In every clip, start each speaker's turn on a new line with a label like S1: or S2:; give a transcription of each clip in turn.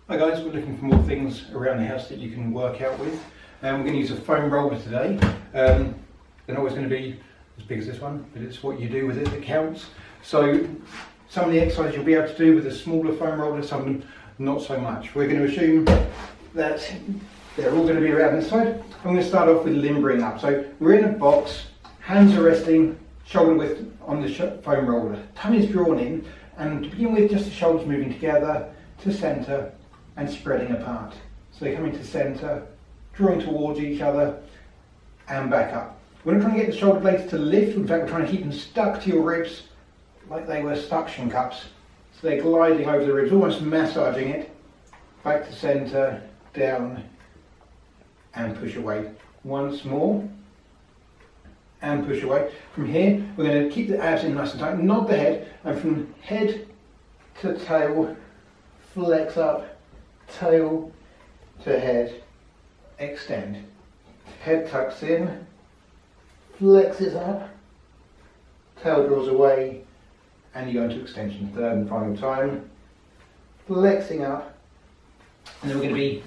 S1: Hi guys, we're looking for more things around the house that you can work out with. We're going to use a foam roller today. They're not always going to be as big as this one, but it's what you do with it that counts. So some of the exercises you'll be able to do with a smaller foam roller, some of them not so much. We're going to assume that they're all going to be around this side. I'm going to start off with limbering up. So we're in a box, hands are resting shoulder width on the foam roller. Tummy's drawn in, and to begin with, just the shoulders moving together to centre and spreading apart. So they're coming to centre, drawing towards each other and back up. We're not trying to get the shoulder blades to lift, in fact we're trying to keep them stuck to your ribs like they were suction cups. So they're gliding over the ribs, almost massaging it, back to centre, down and push away. Once more and push away. From here we're going to keep the abs in nice and tight, nod the head, and from head to tail, flex up, tail to head, extend. Head tucks in, flexes up, tail draws away, and you go into extension. Third and final time, flexing up, and then we're going to be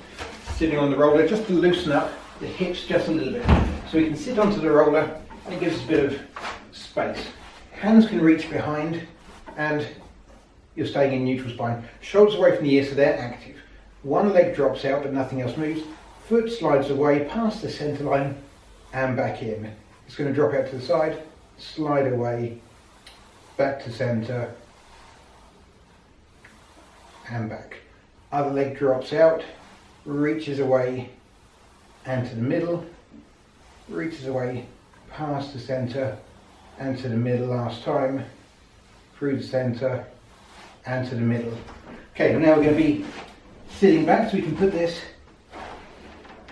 S1: sitting on the roller just to loosen up the hips just a little bit. So we can sit onto the roller and it gives us a bit of space. Hands can reach behind and you're staying in neutral spine. Shoulders away from the ear so they're active. One leg drops out but nothing else moves. Foot slides away past the centre line and back in. It's going to drop out to the side, slide away, back to centre and back. Other leg drops out, reaches away and to the middle, reaches away past the centre and to the middle last time, through the centre and to the middle. Okay, now we're going to be sitting back so we can put this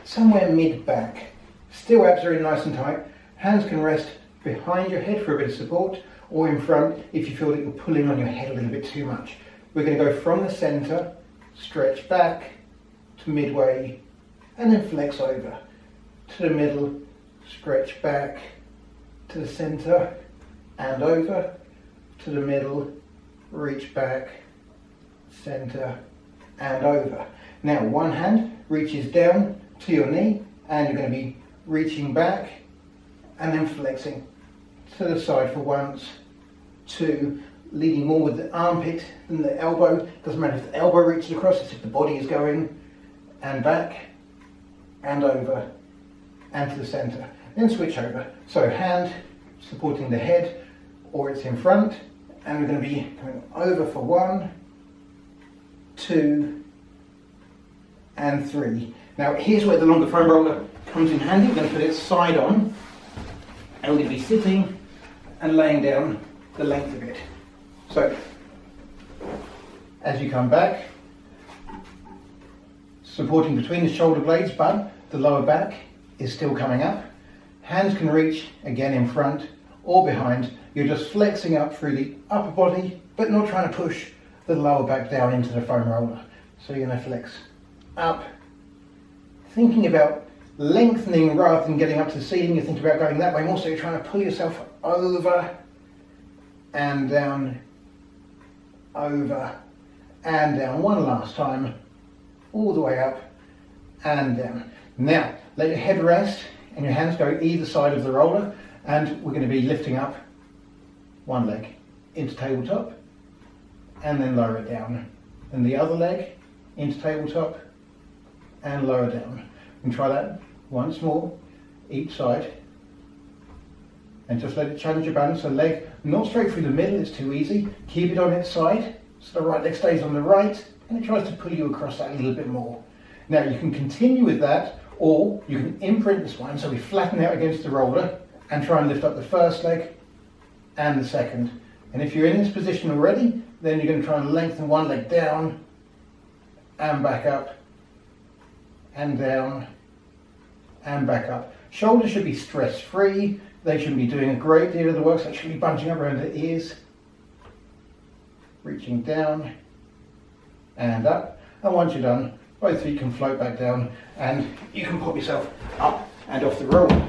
S1: somewhere mid-back. Still abs are in nice and tight. Hands can rest behind your head for a bit of support or in front if you feel that you're pulling on your head a little bit too much. We're going to go from the centre, stretch back to midway and then flex over to the middle, stretch back to the centre and over to the middle, reach back, centre and over. Now one hand reaches down to your knee and you're going to be reaching back and then flexing to the side for once, two, leading more with the armpit than the elbow. Doesn't matter if the elbow reaches across, it's if the body is going, and back and over and to the centre. Then switch over. So hand supporting the head or it's in front, and we're going to be coming over for one, two and three. Now here's where the longer foam roller comes in handy. We're going to put it side on and we're going to be sitting and laying down the length of it. So as you come back, supporting between the shoulder blades but the lower back is still coming up. Hands can reach again in front or behind. You're just flexing up through the upper body but not trying to push the lower back down into the foam roller. So you're going to flex up, thinking about lengthening rather than getting up to the ceiling. You think about going that way more, so you're trying to pull yourself over and down, over and down. One last time, all the way up and down. Now let your head rest and your hands go either side of the roller, and we're going to be lifting up one leg into tabletop and then lower it down, and the other leg into tabletop and lower down. And try that once more, each side, and just let it challenge your balance. So leg not straight through the middle, it's too easy. Keep it on its side, so the right leg stays on the right, and it tries to pull you across that a little bit more. Now you can continue with that, or you can imprint the spine, so we flatten out against the roller and try and lift up the first leg and the second. And if you're in this position already, then you're going to try and lengthen one leg down and back up and down and back up. Shoulders should be stress free. They shouldn't be doing a great deal of the work, so they should be bunching up around the ears. Reaching down and up. And once you're done, both feet can float back down and you can pop yourself up and off the roller.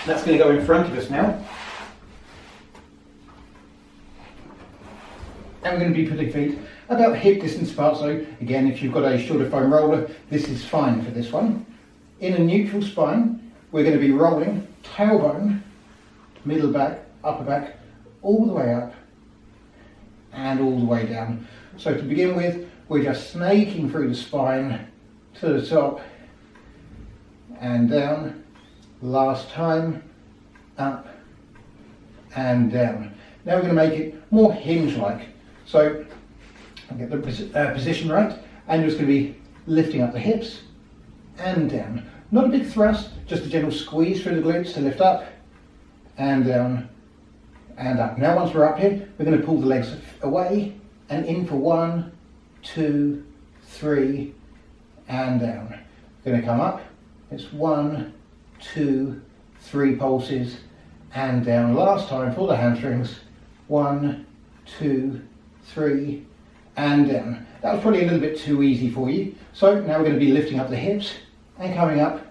S1: That's going to go in front of us now. And we're going to be putting feet about hip distance apart. So again, if you've got a shorter foam roller, this is fine for this one. In a neutral spine, we're going to be rolling tailbone, middle back, upper back, all the way up and all the way down. So to begin with, we're just snaking through the spine to the top and down. Last time, up and down. Now we're going to make it more hinge-like. So I'll get the position right, and you're just going to be lifting up the hips and down. Not a big thrust, just a gentle squeeze through the glutes to lift up and down and up. Now once we're up here, we're going to pull the legs away and in for 1, 2, 3 and down. We're going to come up. It's 1, 2, 3 pulses and down. Last time for the hamstrings. 1, 2, 3 and down. That was probably a little bit too easy for you. So now we're going to be lifting up the hips and coming up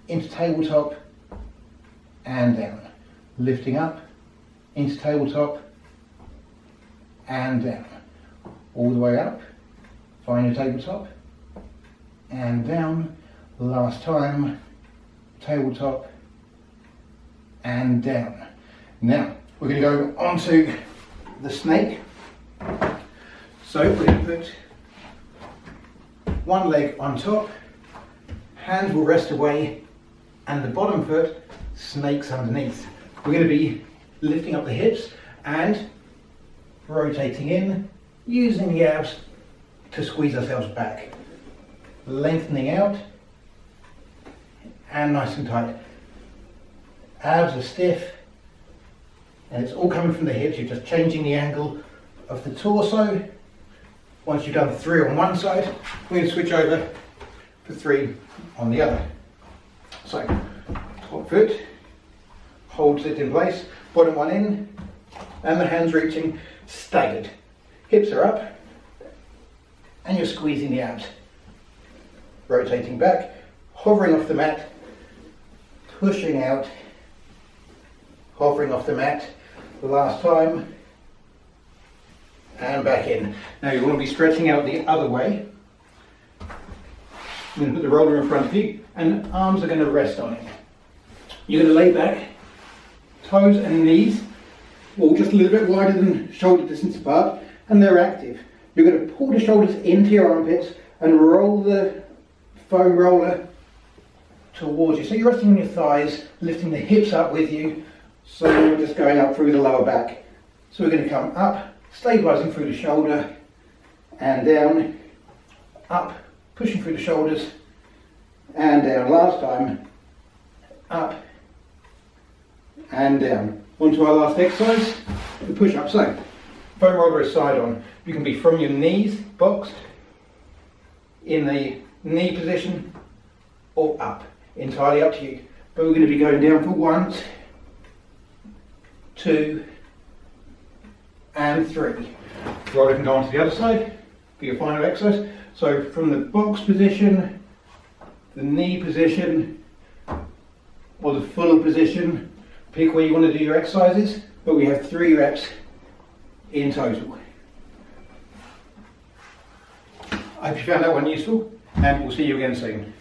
S1: into tabletop and down. Lifting up into tabletop and down. All the way up. Find your tabletop and down. Last time, tabletop and down. Now we're going to go onto the snake. So we're going to put one leg on top, hands will rest away, and the bottom foot snakes underneath. We're going to be lifting up the hips and rotating in, using the abs to squeeze ourselves back. Lengthening out and nice and tight. Abs are stiff and it's all coming from the hips. You're just changing the angle of the torso. Once you've done 3 on one side, we're going to switch over for 3 on the other. So, top foot holds it in place, bottom one in, and the hands reaching staggered. Hips are up, and you're squeezing the abs. Rotating back, hovering off the mat, pushing out, hovering off the mat. The last time, and back in. Now you want to be stretching out the other way. You're going to put the roller in front of you and arms are going to rest on it. You're going to lay back, toes and knees, well, just a little bit wider than shoulder distance apart, and they're active. You're going to pull the shoulders into your armpits and roll the foam roller towards you. So you're resting on your thighs, lifting the hips up with you, so you're just going up through the lower back. So we're going to come up, stabilising through the shoulder and down, up, pushing through the shoulders and down. Last time, up and down. On to our last exercise, the push-up. So, foam roller is side on. You can be from your knees, boxed, in the knee position, or up. Entirely up to you. But we're going to be going down for 1, 2, and 3. Roller can go on to the other side for your final exercise. So from the box position, the knee position, or the full position, pick where you want to do your exercises, but we have 3 reps in total. I hope you found that one useful, and we'll see you again soon.